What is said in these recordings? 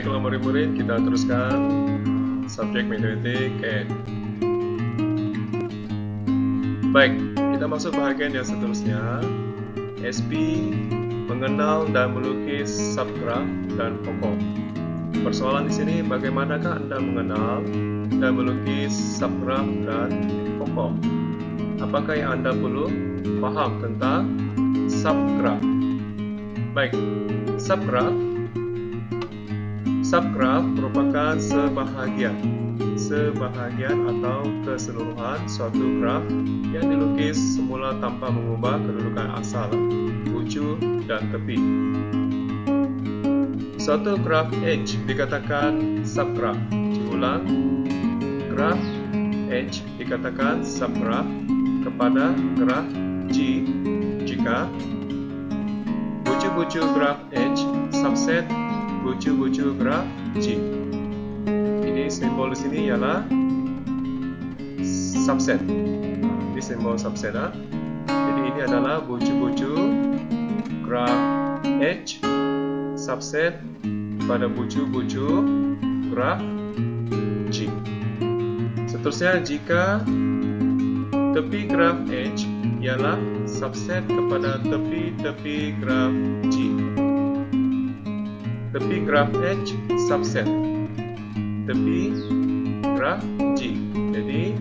Baiklah murid-murid, kita teruskan subjek matematik KN. Baik, kita masuk bahagian yang seterusnya. SP mengenal dan melukis subgraf dan pokok. Persoalan di sini, bagaimanakah Anda mengenal dan melukis subgraf dan pokok? Apakah yang Anda perlu paham tentang subgraf? Baik, subgraf merupakan sebahagian atau keseluruhan suatu graf yang dilukis semula tanpa mengubah kedudukan asal, bucu, dan tepi. Suatu graf H dikatakan subgraf. Diulang, graf H dikatakan subgraf kepada graf G jika bucu-bucu graf H subset bucu-bucu graf G. Ini simbol di sini ialah subset. Ini simbol subset. Jadi ini adalah bucu-bucu graf H subset pada bucu-bucu graf G. Seterusnya, jika tepi graf H ialah subset kepada tepi-tepi graf G. Tepi graf H subset tepi graf G. Jadi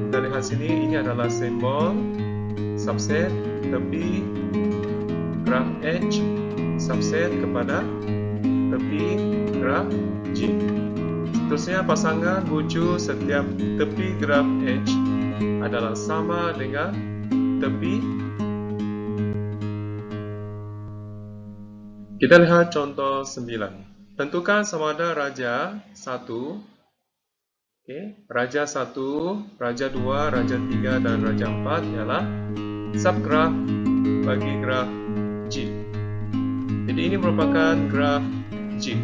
kita lihat sini, ini adalah simbol subset tepi graf H subset kepada tepi graf G. Seterusnya, pasangan bucu setiap tepi graf H adalah sama dengan tepi. Kita lihat contoh 9. Tentukan samada raja 1, raja 1, raja 2, raja 3, dan raja 4 ialah subgraf bagi graf G. Jadi ini merupakan graf G.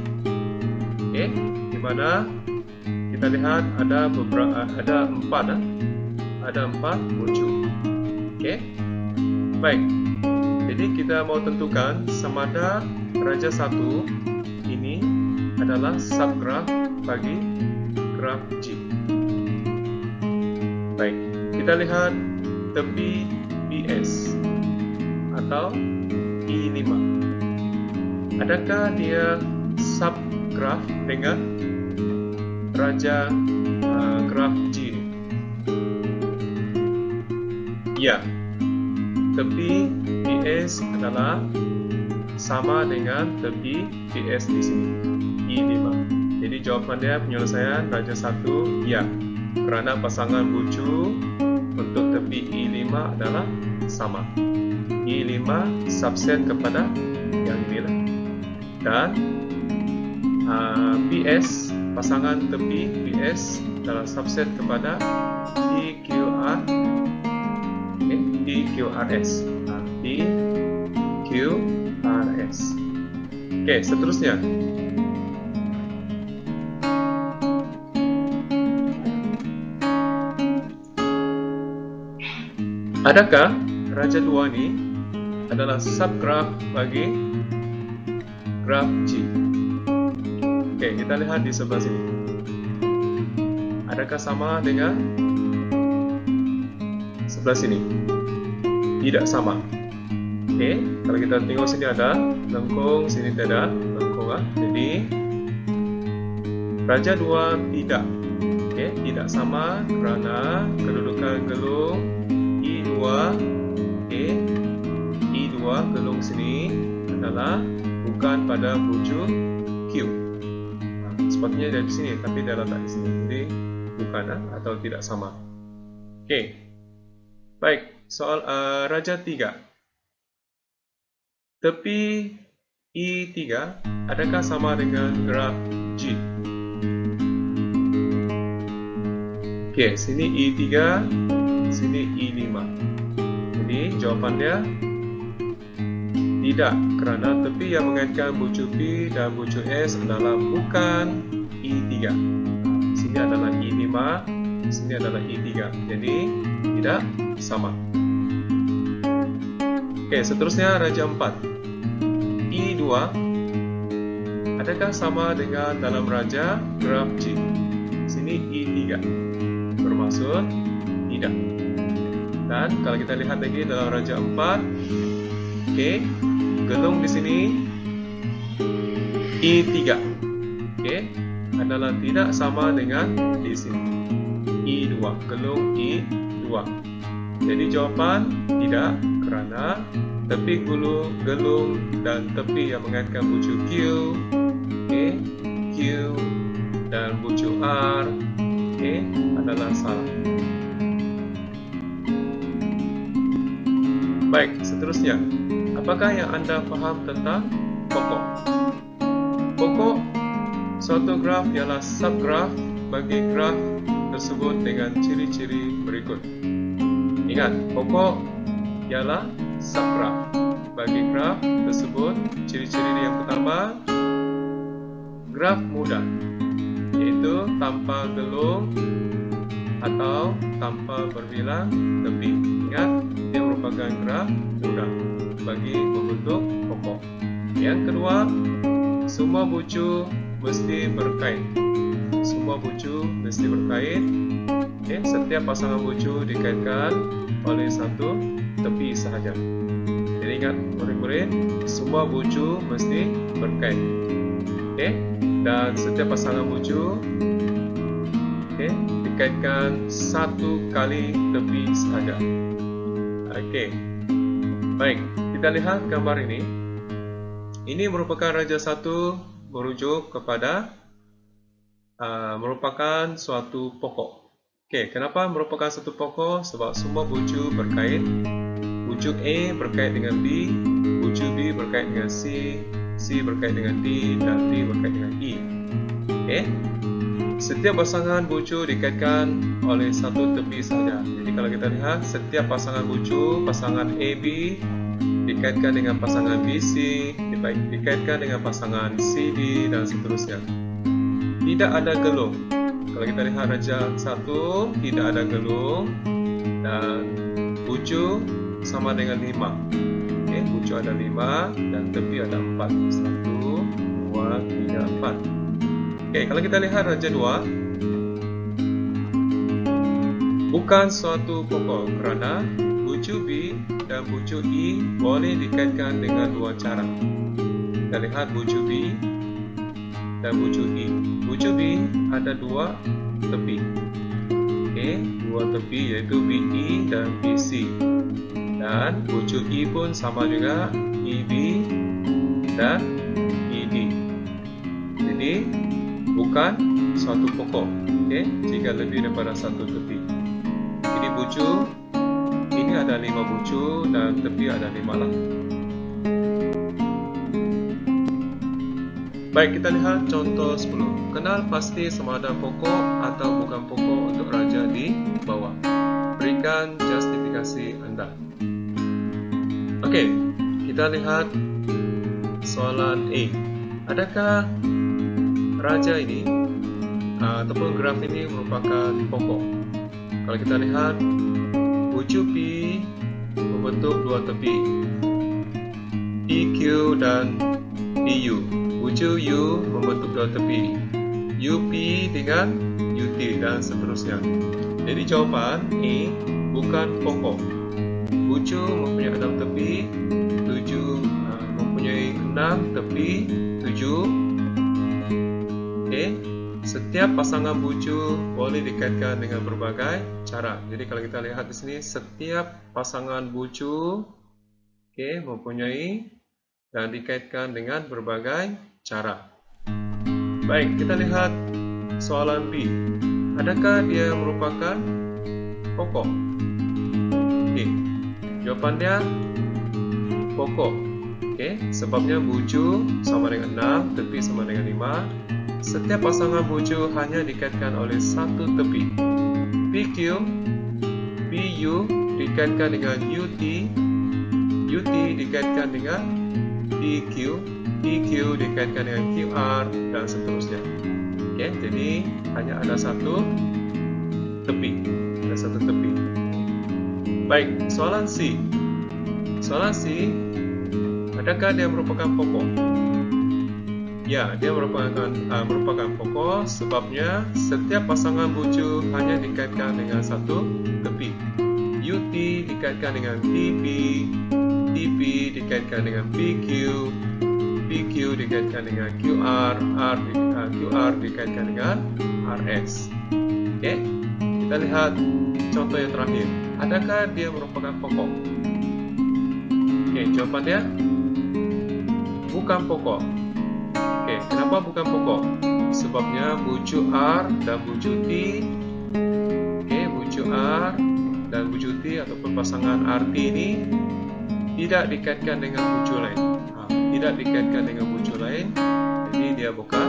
Di mana kita lihat ada empat bucu. Baik. Jadi kita mau tentukan samada raja 1 ini adalah subgraf bagi graf G. Baik, kita lihat tepi PS atau I5. Adakah dia subgraf dengan raja graf G? Ya. Tepi PS adalah sama dengan tepi PS di sini, I5. Jadi jawabannya penyelesaian raja 1 ya, karena pasangan bucu untuk tepi I5 adalah sama. I5 subset kepada yang inilah. Dan PS, pasangan tepi PS adalah subset kepada DQRS. DQRS. Oke, seterusnya. Adakah raja 2 ini adalah subgraf bagi graf G? Oke, kita lihat di sebelah sini. Adakah sama dengan sebelah sini? Tidak sama. Kalau kita tengok sini ada lengkung, sini tidak lengkung. Jadi raja 2 tidak. Tidak sama karena kedudukan gelung I2. I2 gelung sini adalah bukan pada bucu Q. Sepatutnya dari sini, tapi dia letak di sini. Jadi bukan atau tidak sama. Baik, soal raja 3. Tepi I3 adakah sama dengan graf G? Sini I3, sini I5. Jadi jawabannya tidak, karena tepi yang mengaitkan bucu P dan bucu S adalah bukan I3. Sini adalah I5, sini adalah I3. Jadi tidak sama. Seterusnya raja 4. I2 Adakah sama dengan dalam raja graf G? Sini I3 bermaksud tidak. Dan kalau kita lihat lagi dalam raja 4, oke, gelung di sini I3, oke, adalah tidak sama dengan di sini I2, gelung I2. Jadi jawapan tidak, kerana tepi gelung dan tepi yang mengaitkan bucu Q, oke, Q dan bucu R, oke, adalah salah. Baik, seterusnya, apakah yang anda faham tentang pokok? Pokok suatu graf ialah subgraf bagi graf tersebut dengan ciri-ciri berikut. Ingat, pokok ialah subgraf bagi graf tersebut. Ciri-ciri yang pertama, graf mudah, yaitu tanpa gelung atau tanpa berbilang tepi. Ingat, dia merupakan graf mudah bagi membentuk pokok. Yang kedua, semua bucu mesti berkait. Semua bucu mesti berkait. Okay, setiap pasangan bucu dikaitkan oleh satu tepi sahaja. Jadi ingat murid-murid, semua bucu mesti berkait. Okay, dan setiap pasangan bucu, okay, dikaitkan satu kali tepi sahaja. Okey, baik, kita lihat gambar ini. Ini merupakan raja 1 merujuk kepada merupakan suatu pokok. Okey, kenapa merupakan satu pokok? Sebab semua bucu berkait. Bucu A berkait dengan B, bucu B berkait dengan C, C berkait dengan D, dan D berkait dengan E. Okey, setiap pasangan bucu dikaitkan oleh satu tepi sahaja. Jadi kalau kita lihat, setiap pasangan bucu, pasangan AB dikaitkan dengan pasangan BC, dikaitkan dengan pasangan CD, dan seterusnya. Tidak ada gelung. Kalau kita lihat raja 1, tidak ada gelung, dan bucu sama dengan 5. Okay, bucu ada 5 dan tepi ada 4. 1, 2, 3, 4. Okay, kalau kita lihat raja 2, bukan suatu pokok kerana bucu B dan bucu E boleh dikaitkan dengan dua cara. Kita lihat bucu B dan bucu E. Bucu B ada dua tepi. Okay, dua tepi yaitu BE dan BC. Dan bucu E pun sama juga, EB dan ED. Jadi bukan suatu pokok, okay, jika lebih daripada satu tepi. Jadi bucu ini ada 5 bucu dan tepi ada 5 lah. Baik, kita lihat contoh 10. Kenal pasti sama ada pokok atau bukan pokok untuk raja di bawah. Berikan justifikasi anda. Okey, kita lihat soalan A. Adakah raja ini ataupun graf ini merupakan pokok? Kalau kita lihat, bucu P membentuk dua tepi, PQ dan PU. Bucu U membentuk dua tepi, UP dengan UT, dan seterusnya. Jadi jawapan A bukan pokok. Bucu mempunyai 6 tepi, 7 mempunyai 6 tepi, 7. Okey, setiap pasangan bucu boleh dikaitkan dengan berbagai cara. Jadi kalau kita lihat di sini, setiap pasangan bucu, okey, mempunyai dan dikaitkan dengan berbagai cara. Baik, kita lihat soalan B. Adakah dia merupakan pokok? Okey, jawapannya pokok. Okey, sebabnya bucu sama dengan 6, tepi sama dengan 5. Setiap pasangan bucu hanya dikaitkan oleh satu tepi. PQ, PU dikaitkan dengan UT, UT dikaitkan dengan PQ, PQ dikaitkan dengan QR, dan seterusnya. Okey, jadi hanya ada satu tepi. Ada satu tepi. Baik, soalan C. Soalan C, adakah dia merupakan pokok? Ya, dia merupakan pokok, sebabnya setiap pasangan bucu hanya dikaitkan dengan satu tepi. UT dikaitkan dengan TP, TP dikaitkan dengan PQ, PQ dikaitkan dengan QR, QR dikaitkan dengan RS. Oke, kita lihat contoh yang terakhir. Adakah dia merupakan pokok? Oke, jawabannya bukan pokok. Oke, kenapa bukan pokok? Sebabnya bucu R dan bucu T, bucu R dan bucu T ataupun pasangan RT ini tidak dikaitkan dengan bucu lain. Tidak dikaitkan dengan bucu lain, jadi dia bukan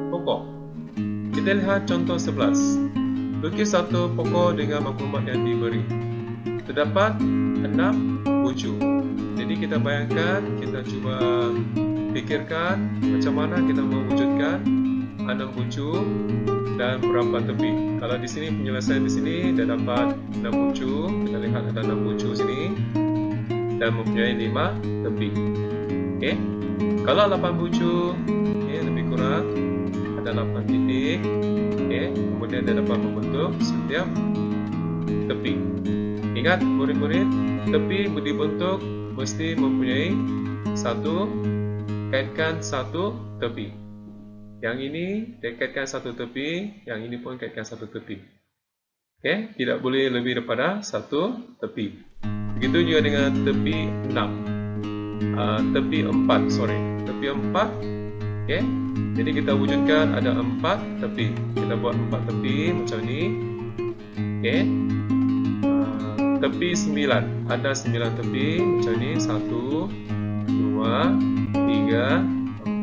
pokok. Kita lihat contoh 11. Lukis satu pokok dengan maklumat yang diberi. Terdapat 6 bucu. Jadi kita bayangkan, kita cuba pikirkan macam mana kita mewujudkan 6 bucu dan berapa tepi. Kalau di sini penyelesaian di sini dah dapat 6 bucu, kita lihat ada 6 bucu sini dan mempunyai 5 tepi. Okey. Kalau 8 bucu, lebih kurang ada 8 titik. Kemudian dia dapat membentuk setiap tepi. Ingat murid-murid, tepi dibentuk mesti mempunyai kaitkan satu tepi. Yang ini dikaitkan satu tepi, yang ini pun kaitkan satu tepi. Okey, tidak boleh lebih daripada satu tepi. Begitu juga dengan tepi 6. Tepi 4. Okey. Jadi kita wujudkan ada 4 tepi. Kita buat 4 tepi macam ni. Okey. Tepi 9. Ada 9 tepi macam ni. 1, 2, 3,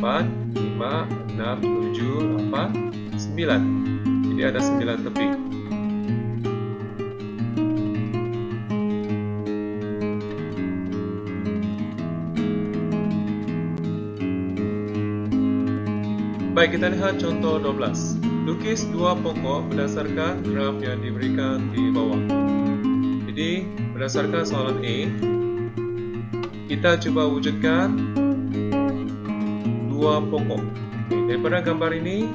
4, 5, 6, 7, 8, 9. Jadi ada 9 tepi. Baik, kita lihat contoh 12. Lukis dua pokok berdasarkan graf yang diberikan di bawah. Jadi, berdasarkan soalan A, kita cuba wujudkan dua pokok. Daripada gambar ini,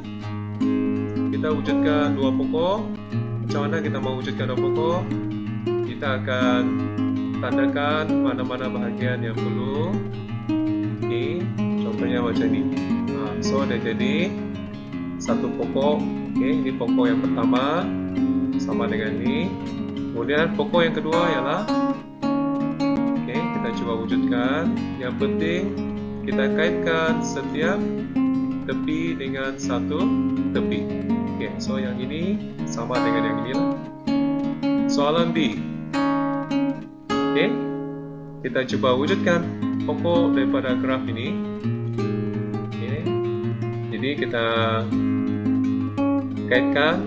kita wujudkan dua pokok. Macam mana kita mau wujudkan dua pokok? Kita akan tandakan mana-mana bahagian yang perlu. Contohnya macam ini. So, dia jadi satu pokok. Ini pokok yang pertama sama dengan ini. Kemudian pokok yang kedua ialah kita cuba wujudkan. Yang penting kita kaitkan setiap tepi dengan satu tepi. So yang ini sama dengan yang ini lah. Soalan B. Kita cuba wujudkan pokok daripada graf ini. Jadi kita kaitkan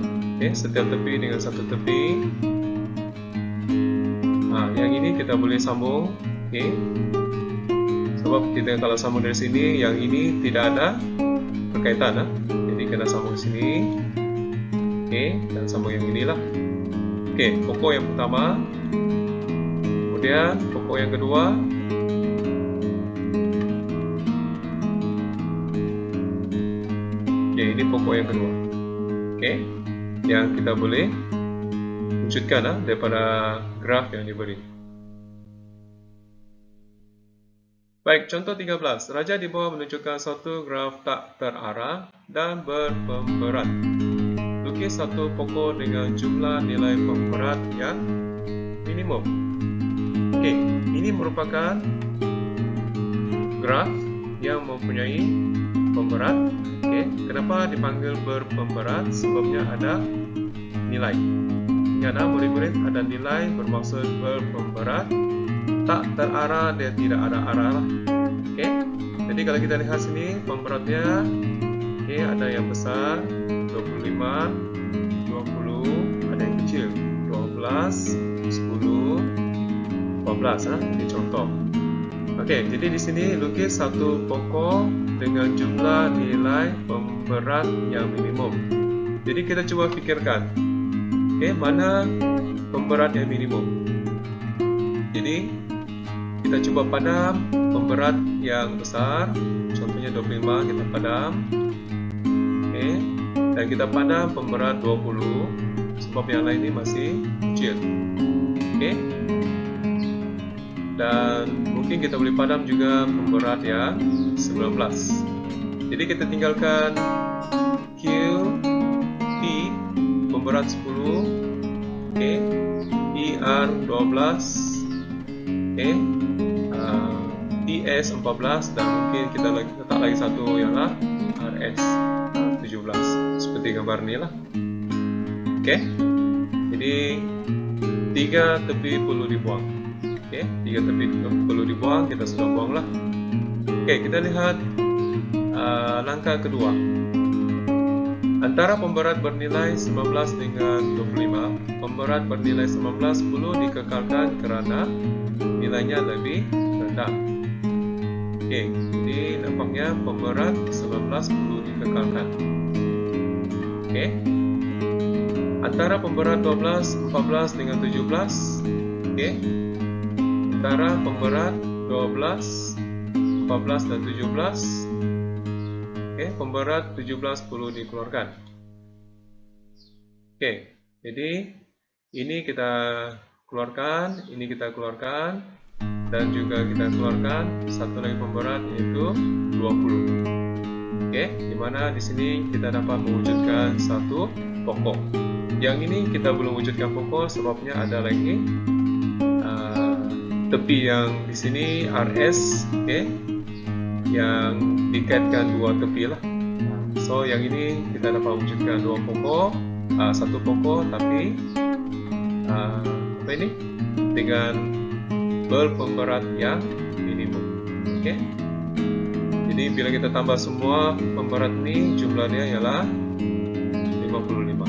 setiap tepi dengan satu tepi. Yang ini kita boleh sambung. Sebab kita kalau sambung dari sini, yang ini tidak ada berkaitan. Jadi kita sambung sini. Dan sambung yang inilah. Pokok yang pertama. Kemudian pokok yang kedua. Ini pokok yang kedua. Yang kita boleh wujudkan daripada graf yang diberi. Baik, contoh 13. Raja di bawah menunjukkan satu graf tak terarah dan berpemberat. Lukis satu pokok dengan jumlah nilai pemberat yang minimum. Ini merupakan graf yang mempunyai pemberat. Kenapa dipanggil berpemberat? Sebabnya ada nilai. Ingat murid-murid, ada nilai bermaksud berpemberat. Tak terarah, dia tidak ada arah. Jadi kalau kita lihat sini pemberatnya, ada yang besar 25, 20, ada yang kecil 12, 10, 12. Ini contoh. Jadi di sini lukis satu pokok dengan jumlah nilai pemberat yang minimum. Jadi kita cuba fikirkan, mana pemberat yang minimum. Jadi kita cuba padam pemberat yang besar, contohnya 25 kita padam. Oke, dan kita padam pemberat 20 sebab yang lain ini masih kecil. Oke, dan mungkin kita boleh padam juga pemberat yang 19. Jadi kita tinggalkan Q, P pemberat 10, oke, IR 12, oke, TS 14, dan mungkin kita letak lagi satu ialah RS 17 seperti gambar ini lah. Oke, jadi 3 tepi perlu dibuang. Oke, 3 tepi perlu dibuang, kita sudah buang lah. Oke, kita lihat langkah kedua. Antara pemberat bernilai 19 dengan 25, pemberat bernilai 19 perlu dikekalkan karena nilainya lebih rendah. Oke, jadi nampaknya pemberat 19 perlu dikekalkan. Oke, antara pemberat 12, 14 dengan 17, oke, antara pemberat 12, 14 dan 17, oke, pemberat 17 perlu dikeluarkan. Oke, jadi ini kita keluarkan, ini kita keluarkan, dan juga kita keluarkan satu lagi pemberat yaitu 20. Oke, dimana di sini kita dapat mewujudkan satu pokok. Yang ini kita belum wujudkan pokok sebabnya ada lagi tepi yang di sini RS, oke, yang dikaitkan dua tepi lah. So yang ini kita dapat wujudkan dua pokok, satu pokok tapi apa ini dengan berpemberat yang minimum. Oke, jadi bila kita tambah semua pemberat ini jumlahnya ialah 55.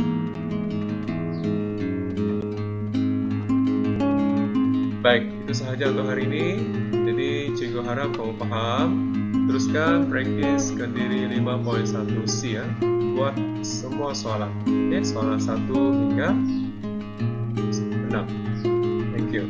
Baik, itu sahaja untuk hari ini. Jadi cikgu harap kamu paham. Teruskan practice ke diri 5.1C ya, buat semua soalan. Oke, soalan 1 hingga 6. Thank you.